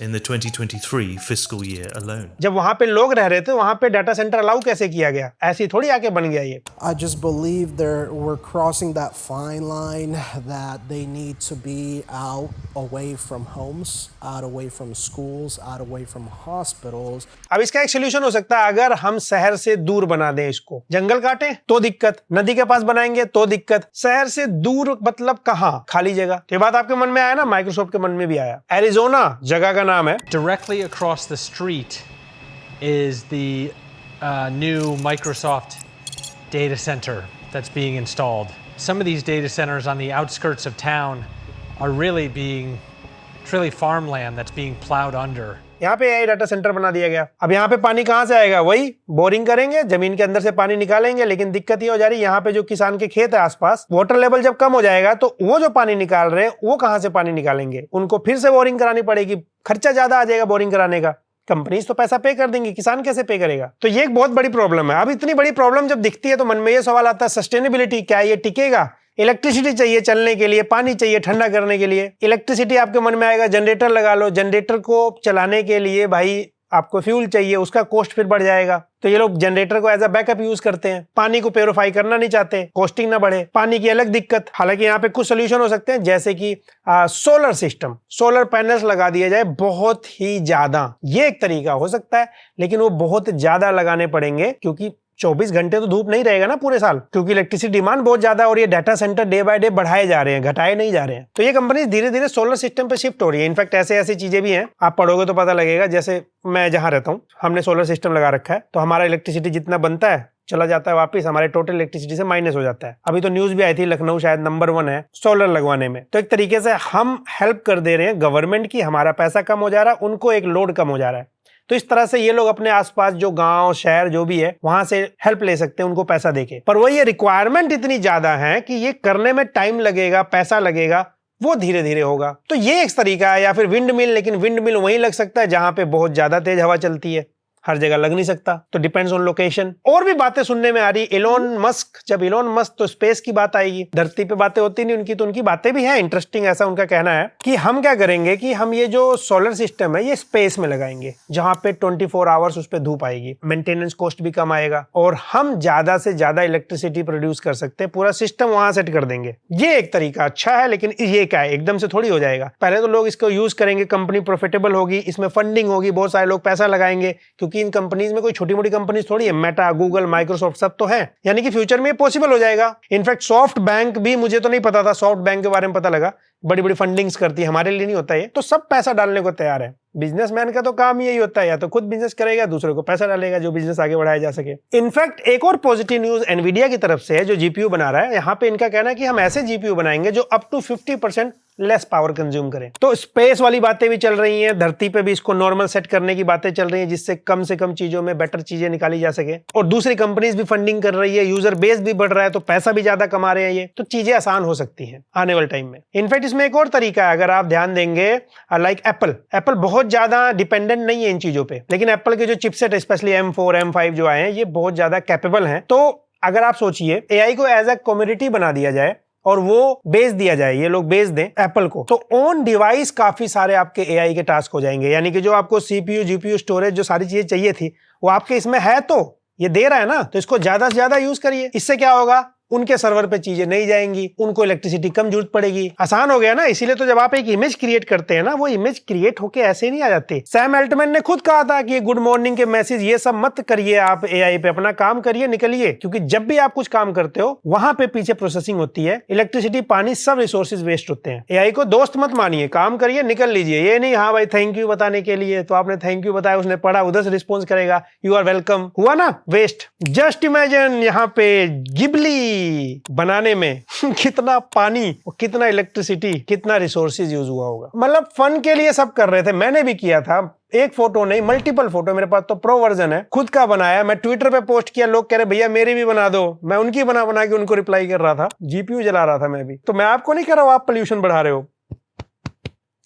S6: in the 2023 fiscal year alone.
S1: जब वहां पे लोग रह रहे थे, वहां पे डाटा सेंटर अलाउ कैसे किया गया? ऐसी थोड़ी आके बन गया ये।
S7: I just believe we're crossing that fine line that they need to be out away from homes, out away from schools, out away from hospitals.
S1: अब इसका एक सोल्यूशन हो सकता है, अगर हम शहर से दूर बना दें इसको। जंगल काटे तो दिक्कत, नदी के पास बनाएंगे तो दिक्कत। शहर से दूर मतलब कहां? खाली जगह। ये बात आपके मन में आया ना, माइक्रोसॉफ्ट के मन में भी आया। एरिजोना जगह का नाम है।
S8: Directly across the street is the new Microsoft data center that's being installed. Some of these data centers on the outskirts of town are really farmland that's being plowed under.
S1: यहाँ पे AI data centre बना दिया गया। अब यहाँ पे पानी कहाँ से आएगा? वही बोरिंग करेंगे, जमीन के अंदर से पानी निकालेंगे, लेकिन दिक्कत ये हो जा रही है यहाँ पे जो किसान के खेत है आसपास, वाटर लेवल जब कम हो जाएगा तो वो जो पानी निकाल रहे हैं वो कहाँ से पानी निकालेंगे? उनको फिर से बोरिंग करानी पड़ेगी, खर्चा ज्यादा आ जाएगा बोरिंग कराने का। कंपनीज तो पैसा पे कर देंगी, किसान कैसे पे करेगा? तो ये एक बहुत बड़ी प्रॉब्लम है। अब इतनी बड़ी प्रॉब्लम जब दिखती है तो मन में ये सवाल आता है, सस्टेनेबिलिटी क्या ये टिकेगा? इलेक्ट्रिसिटी चाहिए चलने के लिए, पानी चाहिए ठंडा करने के लिए। इलेक्ट्रिसिटी आपके मन में आएगा, जनरेटर लगा लो, जनरेटर को चलाने के लिए भाई आपको फ्यूल चाहिए, उसका कॉस्ट फिर बढ़ जाएगा। तो ये लोग जनरेटर को एज अ बैकअप यूज करते हैं, पानी को प्योरीफाई करना नहीं चाहते, कॉस्टिंग ना बढ़े, पानी की अलग दिक्कत। हालांकि यहाँ पे कुछ सोल्यूशन हो सकते हैं, जैसे कि सोलर सिस्टम, सोलर पैनल्स लगा दिए जाए बहुत ही ज्यादा, ये एक तरीका हो सकता है, लेकिन वो बहुत ज्यादा लगाने पड़ेंगे क्योंकि 24 घंटे तो धूप नहीं रहेगा ना पूरे साल, क्योंकि इलेक्ट्रिसिटी डिमांड बहुत ज्यादा है और ये data centre day by day बढ़ाए जा रहे हैं, घटाए नहीं जा रहे हैं। तो ये कंपनी धीरे धीरे सोलर सिस्टम पे शिफ्ट हो रही है। इनफैक्ट ऐसे ऐसी चीजें भी हैं, आप पढ़ोगे तो पता लगेगा। जैसे मैं जहां रहता हूँ, हमने सोलर सिस्टम लगा रखा है, तो हमारा इलेक्ट्रिसिटी जितना बनता है चला जाता है वापस, हमारे टोटल इलेक्ट्रिसिटी से माइनस हो जाता है। अभी तो न्यूज भी आई थी, लखनऊ शायद नंबर 1 है सोलर लगवाने में। तो एक तरीके से हम हेल्प कर दे रहे हैं गवर्नमेंट की, हमारा पैसा कम हो जा रहा है, उनको एक लोड कम हो जा रहा है। तो इस तरह से ये लोग अपने आसपास जो गांव शहर जो भी है वहां से हेल्प ले सकते हैं उनको पैसा देके। पर वो ये रिक्वायरमेंट इतनी ज्यादा है कि ये करने में टाइम लगेगा, पैसा लगेगा, वो धीरे धीरे होगा। तो ये एक तरीका है। या फिर विंड मिल, लेकिन विंड मिल वहीं लग सकता है जहां पे बहुत ज्यादा तेज हवा चलती है, हर जगह लग नहीं सकता, तो डिपेंड्स ऑन लोकेशन। और भी बातें सुनने में आ रही। इलोन मस्क, जब इलोन मस्क तो स्पेस की बात आएगी, धरती पे बातें होती नहीं उनकी, तो उनकी बातें भी हैं इंटरेस्टिंग। ऐसा उनका कहना है कि हम क्या करेंगे कि हम ये जो सोलर सिस्टम है ये स्पेस में लगाएंगे, जहां पे 24 आवर्स उस पर धूप आएगी, मेंटेनेंस कॉस्ट भी कम आएगा और हम ज्यादा से ज्यादा इलेक्ट्रिसिटी प्रोड्यूस कर सकते हैं। पूरा सिस्टम वहां सेट कर देंगे। ये एक तरीका अच्छा है, लेकिन ये क्या है, एकदम से थोड़ी हो जाएगा। पहले तो लोग इसको यूज करेंगे, कंपनी प्रॉफिटेबल होगी, इसमें फंडिंग होगी, बहुत सारे लोग पैसा लगाएंगे, क्योंकि इन कंपनीज में कोई छोटी मोटी कंपनी थोड़ी है, मेटा, गूगल, माइक्रोसॉफ्ट सब तो है। यानी कि फ्यूचर में ये पॉसिबल हो जाएगा। इनफैक्ट सॉफ्ट बैंक भी, मुझे तो नहीं पता था, सॉफ्ट बैंक के बारे में पता लगा, बड़ी बड़ी फंडिंग्स करती है, हमारे लिए नहीं होता ये। तो सब पैसा डालने को तैयार है। बिजनेसमैन का तो काम यही होता है, या तो खुद बिजनेस करेगा, दूसरे को पैसा डालेगा, जो बिजनेस आगे बढ़ाया जा सके। इनफैक्ट एक और पॉजिटिव न्यूज एनवीडिया की तरफ से है, जो जीपीयू बना रहा है। यहाँ पे इनका कहना है कि हम ऐसे जीपीयू बनाएंगे जो up to 50% less power consume करें। तो स्पेस वाली बातें भी चल रही हैं, धरती पे भी इसको नॉर्मल सेट करने की बातें चल रही हैं, जिससे कम से कम चीजों में बेटर चीजें निकाली जा सके। और दूसरी कंपनीज भी फंडिंग कर रही है, यूजर बेस भी बढ़ रहा है, तो पैसा भी ज्यादा कमा रहे हैं ये, तो चीजें आसान हो सकती हैं आने वाले टाइम में। इनफैक्ट इसमें एक और तरीका है, अगर आप ध्यान देंगे, लाइक एप्पल बहुत ज्यादा डिपेंडेंट नहीं है इन चीजों पे, लेकिन एप्पल के जो चिपसेट है, स्पेशली M4 M5 जो आए हैं, ये बहुत ज्यादा कैपेबल हैं। तो अगर आप सोचिए एआई को एज अ कम्युनिटी बना दिया जाए और वो बेच दिया जाए, ये लोग बेच दें एप्पल को, तो ऑन डिवाइस काफी सारे आपके एआई के टास्क हो जाएंगे। यानी कि जो आपको सीपीयू, जीपीयू, स्टोरेज, जो सारी चीजें चाहिए थी वो आपके इसमें है, तो ये दे रहा है ना, तो इसको ज्यादा से ज्यादा यूज करिए। इससे क्या होगा, उनके सर्वर पे चीजें नहीं जाएंगी, उनको इलेक्ट्रिसिटी कम जरूरत पड़ेगी, आसान हो गया ना। इसीलिए तो जब आप एक इमेज क्रिएट करते हैं ना, वो इमेज क्रिएट होके ऐसे नहीं आ जाते। सैम अल्टमैन ने खुद कहा था कि ये गुड मॉर्निंग के मैसेज ये सब मत करिए, आप एआई पे अपना काम करिए, निकलिए। क्योंकि जब भी आप कुछ काम करते हो वहां पे पीछे प्रोसेसिंग होती है, इलेक्ट्रिसिटी, पानी, सब रिसोर्सेज वेस्ट होते हैं। एआई को दोस्त मत मानिए, काम करिए, निकल लीजिए। ये नहीं हाँ भाई थैंक यू बताने के लिए, तो आपने थैंक यू बताया, उसने पढ़ा, उधर से रिस्पॉन्स करेगा, यू आर वेलकम, हुआ ना, वेस्ट। जस्ट इमेजिन यहाँ पे गिबली बनाने में कितना पानी, कितना इलेक्ट्रिसिटी, कितना रिसोर्सेज यूज हुआ होगा। मतलब फन के लिए सब कर रहे थे, मैंने भी किया था। एक फोटो नहीं, मल्टीपल फोटो, मेरे पास तो प्रो वर्जन है, खुद का बनाया, मैं ट्विटर पे पोस्ट किया, लोग कह रहे भैया मेरी भी बना दो, मैं उनकी बना के उनको रिप्लाई कर रहा था, जीपीयू जला रहा था मैं भी। तो मैं आपको नहीं कह रहा हूं आप पोल्यूशन बढ़ा रहे हो,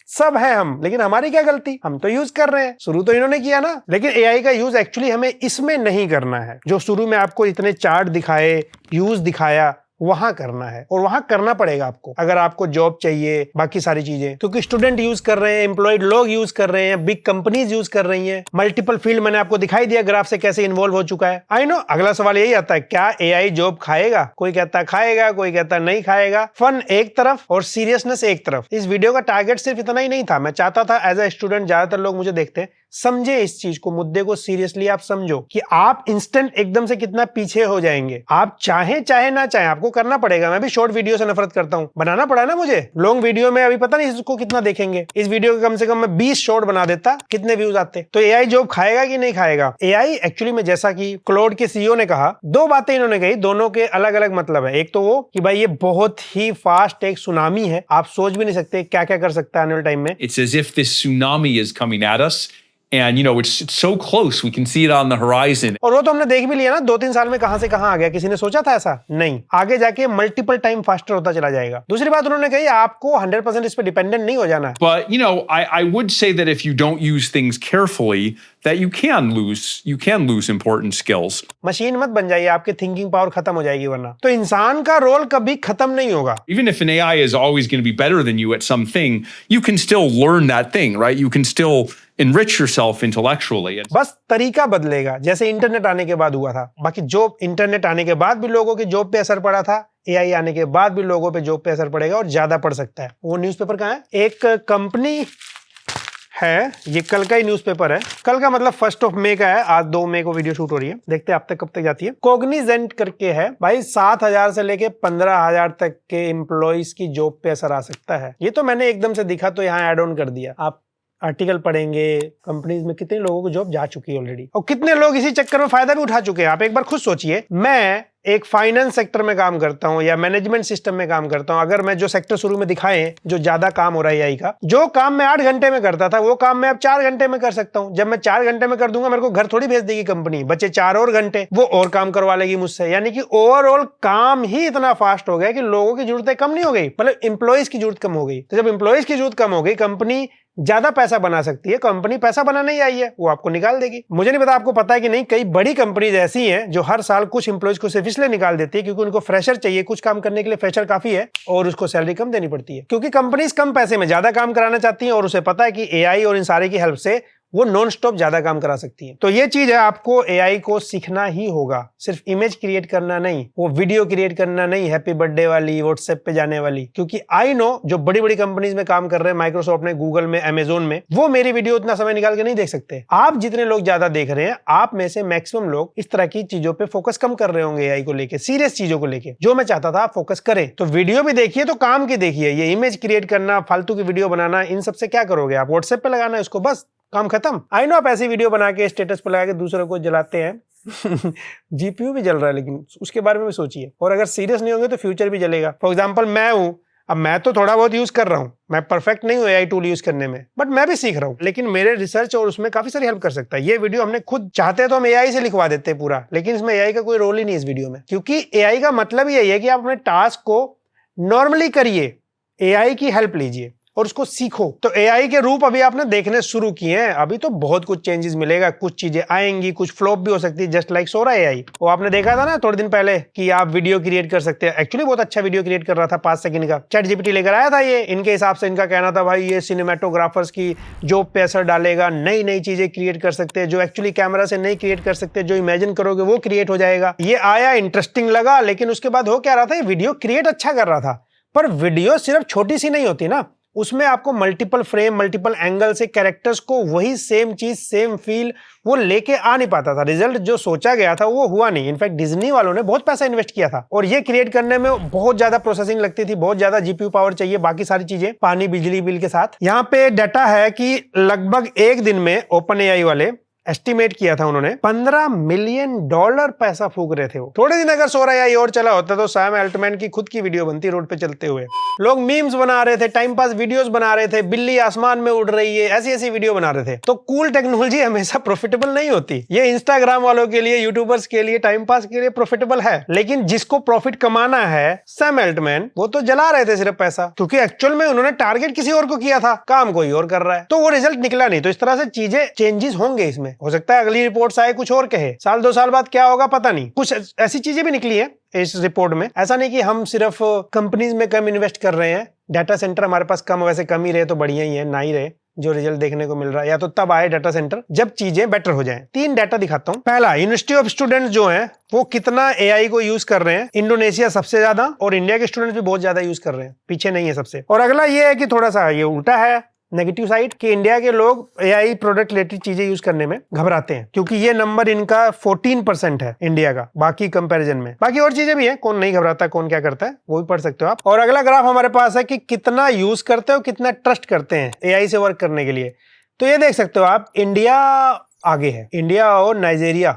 S1: सब है हम, लेकिन हमारी क्या गलती, हम तो यूज कर रहे हैं, शुरू तो इन्होंने किया ना। लेकिन एआई का यूज एक्चुअली हमें इसमें नहीं करना है, जो शुरू में आपको इतने चार्ट दिखाए, यूज दिखाया, वहां करना है। और वहां करना पड़ेगा आपको, अगर आपको जॉब चाहिए, बाकी सारी चीजें, क्योंकि स्टूडेंट यूज कर रहे हैं, एम्प्लॉयड लोग यूज कर रहे हैं, बिग कंपनीज यूज कर रही हैं, मल्टीपल फील्ड मैंने आपको दिखाई दिया ग्राफ से कैसे इन्वॉल्व हो चुका है। आई नो अगला सवाल यही आता है, क्या एआई जॉब खाएगा? कोई कहता खाएगा, कोई कहता नहीं खाएगा। फन एक तरफ और सीरियसनेस एक तरफ। इस वीडियो का टारगेट सिर्फ इतना ही नहीं था, मैं चाहता था एज ए स्टूडेंट, ज्यादातर लोग मुझे देखते हैं, समझे इस चीज को, मुद्दे को सीरियसली आप समझो कि आप इंस्टेंट एकदम से कितना पीछे हो जाएंगे। आप चाहे ना चाहे आपको करना पड़ेगा। मैं भी शॉर्ट वीडियो से नफरत करता हूं, बनाना पड़ा ना मुझे। लॉन्ग वीडियो में अभी पता नहीं इसको कितना देखेंगे। इस वीडियो के कम से कम मैं 20 शॉर्ट बना देता, कितने व्यूज आते। तो एआई जॉब खाएगा कि नहीं खाएगा? एआई एक्चुअली में जैसा कि क्लाउड के सीईओ ने कहा, दो बातें इन्होंने कही, दोनों के अलग अलग मतलब है। एक तो वो कि भाई ये बहुत ही फास्ट एक सुनामी है, आप सोच भी नहीं सकते क्या क्या कर सकता है आने वाले टाइम में।
S2: It's as if this tsunami is coming at us. And, you know, it's so close. We can see it on the horizon.
S1: और वो तो हमने देख भी लिया ना, 2-3 साल में कहां से कहां आ गया। किसी ने सोचा था ऐसा? नहीं। आगे जाके मल्टीपल टाइम फास्टर होता चला जाएगा। दूसरी बात उन्होंने कही, आपको 100% इस पे डिपेंडेंट नहीं हो जाना है।
S2: But, you know, I would say that if you don't use things carefully, that you can lose important skills.
S1: Machine मत बन जाइए, आपकी थिंकिंग पावर खत्म हो जाएगी वरना। तो इंसान का रोल कभी खत्म नहीं होगा।
S2: Even if an AI is always going to be better than you at something, you can still learn that thing, right? You can still enrich yourself intellectually.
S1: बस तरीका बदलेगा, जैसे इंटरनेट आने के बाद हुआ था। बाकी जॉब, इंटरनेट आने के बाद भी लोगों की जॉब पे असर पड़ा था, एआई आने के बाद भी लोगों पे जॉब पे असर पड़ेगा और ज्यादा पड़ सकता है। वो न्यूज़पेपर कहाँ है? एक कंपनी है, ये कल का ही न्यूज़पेपर है। कल का मतलब 1 मई का है, आज 2 मई को वीडियो शूट हो रही है। देखते हैं अब तक कब तक जाती है। कॉग्निजेंट करके है भाई, 7,000 से लेके 15,000 तक के एम्प्लॉइज की जॉब पे असर आ सकता है। ये तो मैंने एकदम से दिखा तो यहाँ एड ऑन कर दिया। आप आर्टिकल पढ़ेंगे, कंपनीज में कितने लोगों को जॉब जा चुकी है ऑलरेडी, और कितने लोग इसी चक्कर में फायदा भी उठा चुके हैं। आप एक बार खुद सोचिए, मैं एक फाइनेंस सेक्टर में काम करता हूं या मैनेजमेंट सिस्टम में काम करता हूं। अगर मैं जो सेक्टर शुरू में दिखाएं, जो ज्यादा काम हो रहा है एआई का, जो काम मैं 8 घंटे में करता था वो काम मैं अब 4 घंटे में कर सकता हूं। जब मैं 4 घंटे में कर दूंगा, मेरे को घर थोड़ी भेज देगी कंपनी, बचे 4 और घंटे, वो और काम करवा लेगी मुझसे। यानी कि ओवरऑल काम ही इतना फास्ट हो गया कि लोगों की जरूरतें कम नहीं हो गई, मतलब एम्प्लॉइज की जरूरत कम हो गई। तो जब एम्प्लॉइज की जरूरत कम हो गई, कंपनी ज्यादा पैसा बना सकती है। कंपनी पैसा बनाने ही आई है, वो आपको निकाल देगी। मुझे नहीं पता आपको पता है कि नहीं, कई बड़ी कंपनीज ऐसी हैं जो हर साल कुछ एम्प्लॉइज को सिर्फ इसलिए निकाल देती है क्योंकि उनको फ्रेशर चाहिए। कुछ काम करने के लिए फ्रेशर काफी है और उसको सैलरी कम देनी पड़ती है, क्योंकि कंपनीज कम पैसे में ज्यादा काम कराना चाहती हैं और उसे पता है कि एआई और इन सारे की हेल्प से वो नॉन स्टॉप ज्यादा काम करा सकती है। तो ये चीज है, आपको एआई को सीखना ही होगा। सिर्फ इमेज क्रिएट करना नहीं, वो वीडियो क्रिएट करना नहीं, हैप्पी बर्थडे वाली व्हाट्सएप पे जाने वाली। क्योंकि आई नो जो बड़ी बड़ी कंपनीज में काम कर रहे हैं, माइक्रोसॉफ्ट में, गूगल में, अमेजोन में, वो मेरी वीडियो उतना समय निकाल के नहीं देख सकते। आप जितने लोग ज्यादा देख रहे हैं, आप में से मैक्सिमम लोग इस तरह की चीजों पे फोकस कम कर रहे होंगे, एआई को लेके, सीरियस चीजों को लेके। जो मैं चाहता था आप फोकस करें, तो वीडियो भी देखिए तो काम की देखिए। ये इमेज क्रिएट करना, फालतू की वीडियो बनाना, इन सबसे क्या करोगे आप? व्हाट्सएप पे लगाना है इसको, बस काम खत्म। आई नो आप ऐसी वीडियो बना के स्टेटस पर लगा के दूसरों को जलाते हैं जीपीयू भी जल रहा है, लेकिन उसके बारे में भी सोचिए। और अगर सीरियस नहीं होंगे तो फ्यूचर भी जलेगा। फॉर एग्जांपल मैं हूं, अब मैं तो थोड़ा बहुत यूज कर रहा हूं, मैं परफेक्ट नहीं हूं एआई टूल यूज करने में, बट मैं भी सीख रहा हूं। लेकिन मेरे रिसर्च और उसमें काफी सारी हेल्प कर सकता है ये वीडियो। हमने खुद चाहते तो हम एआई से लिखवा देते पूरा, लेकिन इसमें एआई का कोई रोल ही नहीं इस वीडियो में, क्योंकि एआई का मतलब यही है कि आप अपने टास्क को नॉर्मली करिए, एआई की हेल्प लीजिए और उसको सीखो। तो एआई के रूप अभी आपने देखने शुरू किए हैं, अभी तो बहुत कुछ चेंजेस मिलेगा, कुछ चीजें आएंगी, कुछ फ्लॉप भी हो सकती है, जस्ट लाइक सोरा एआई। वो आपने देखा था ना थोड़े दिन पहले कि आप वीडियो क्रिएट कर सकते हैं। एक्चुअली बहुत अच्छा वीडियो क्रिएट कर रहा था, 5 सेकंड का। चैट जीपीटी लेकर आया था ये, इनके हिसाब से इनका कहना था भाई ये सिनेमेटोग्राफर्स की जॉब पे असर डालेगा, नई नई चीजें क्रिएट कर सकते हैं जो एक्चुअली कैमरा से नहीं क्रिएट कर सकते, जो इमेजिन करोगे वो क्रिएट हो जाएगा। ये आया, इंटरेस्टिंग लगा, लेकिन उसके बाद हो क्या रहा था, ये वीडियो क्रिएट अच्छा कर रहा था, पर वीडियो सिर्फ छोटी सी नहीं होती ना, उसमें आपको मल्टीपल फ्रेम, मल्टीपल एंगल से कैरेक्टर्स को वही सेम चीज, सेम फील वो लेके आ नहीं पाता था। रिजल्ट जो सोचा गया था वो हुआ नहीं। इनफैक्ट डिज्नी वालों ने बहुत पैसा इन्वेस्ट किया था और ये क्रिएट करने में बहुत ज्यादा प्रोसेसिंग लगती थी, बहुत ज्यादा जीपीयू पावर चाहिए, बाकी सारी चीजें, पानी बिजली बिल के साथ। यहाँ पे डाटा है कि लगभग एक दिन में ओपन एआई वाले एस्टिमेट किया था उन्होंने, $15 मिलियन पैसा फूक रहे थे वो। थोड़े दिन अगर सोरा एआई और चला होता तो सैम अल्टमैन की खुद की वीडियो बनती रोड पे चलते हुए। लोग मीम्स बना रहे थे, टाइम पास वीडियोस बना रहे थे, बिल्ली आसमान में उड़ रही है, ऐसी ऐसी वीडियो बना रहे थे। तो कूल टेक्नोलॉजी हमेशा प्रॉफिटेबल नहीं होती। ये इंस्टाग्राम वालों के लिए, यूट्यूबर्स के लिए, टाइम पास के लिए प्रॉफिटेबल है, लेकिन जिसको प्रॉफिट कमाना है, सैम अल्टमैन, वो तो जला रहे थे सिर्फ पैसा, क्योंकि एक्चुअल में उन्होंने टारगेट किसी और को किया था, काम कोई और कर रहा है, तो वो रिजल्ट निकला नहीं। तो इस तरह से चीजें, चेंजेस होंगे इसमें। हो सकता है अगली रिपोर्ट्स आए कुछ और कहे, साल 2 साल बाद क्या होगा पता नहीं। कुछ ऐसी चीजें भी निकली है इस रिपोर्ट में। ऐसा नहीं कि हम सिर्फ कंपनीज में कम इन्वेस्ट कर रहे हैं, डाटा सेंटर हमारे पास कम, वैसे कम ही रहे तो बढ़िया ही है, ना ही रहे। जो रिजल्ट देखने को मिल रहा है, या तो तब आए डाटा सेंटर जब चीजें बेटर हो जाएं। 3 डाटा दिखाता हूं। पहला, यूनिवर्सिटी ऑफ स्टूडेंट्स जो हैं वो कितना एआई को यूज कर रहे हैं। इंडोनेशिया सबसे ज्यादा और इंडिया के स्टूडेंट्स भी बहुत ज्यादा यूज कर रहे हैं, पीछे नहीं है सबसे। और अगला ये है कि थोड़ा सा ये उल्टा है, नेगेटिव साइड कि इंडिया के लोग एआई प्रोडक्ट रिलेटेड चीजें यूज करने में घबराते हैं, क्योंकि ये नंबर इनका 14% है इंडिया का बाकी कंपैरिजन में। बाकी और चीजें भी हैं, कौन नहीं घबराता, कौन क्या करता है, वो भी पढ़ सकते हो आप। और अगला ग्राफ हमारे पास है कि कितना यूज करते हो, कितना ट्रस्ट करते हैं एआई से वर्क करने के लिए। तो ये देख सकते हो आप, इंडिया आगे है, इंडिया और नाइजीरिया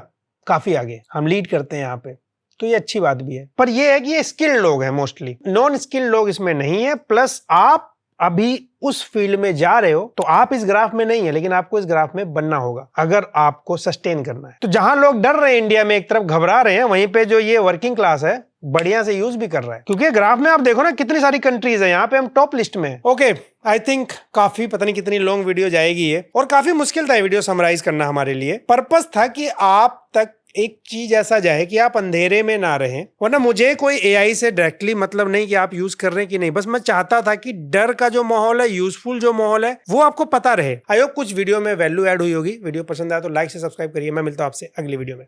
S1: काफी आगे, हम लीड करते हैं यहाँ पे, तो ये अच्छी बात भी है। पर ये है कि ये स्किल्ड लोग हैं मोस्टली, नॉन स्किल्ड लोग इसमें नहीं है। प्लस आप अभी उस फील्ड में जा रहे हो तो आप इस ग्राफ में नहीं है, लेकिन आपको इस ग्राफ में बनना होगा अगर आपको सस्टेन करना है। तो जहां लोग डर रहे हैं इंडिया में, एक तरफ घबरा रहे हैं, वहीं पे जो ये वर्किंग क्लास है बढ़िया से यूज भी कर रहा है, क्योंकि ग्राफ में आप देखो ना कितनी सारी कंट्रीज है, यहाँ पे हम टॉप लिस्ट में है। ओके, आई थिंक काफी, पता नहीं कितनी लॉन्ग वीडियो जाएगी ये, और काफी मुश्किल था ये वीडियो समराइज करना हमारे लिए। पर्पस था कि आप तक एक चीज ऐसा जाए कि आप अंधेरे में ना रहें। वरना मुझे कोई एआई से डायरेक्टली मतलब नहीं कि आप यूज कर रहे हैं कि नहीं, बस मैं चाहता था कि डर का जो माहौल है, यूजफुल जो माहौल है, वो आपको पता रहे। आई होप कुछ वीडियो में वैल्यू ऐड हुई होगी। वीडियो पसंद आया तो लाइक से सब्सक्राइब करिए। मैं मिलता हूं आपसे अगली वीडियो में।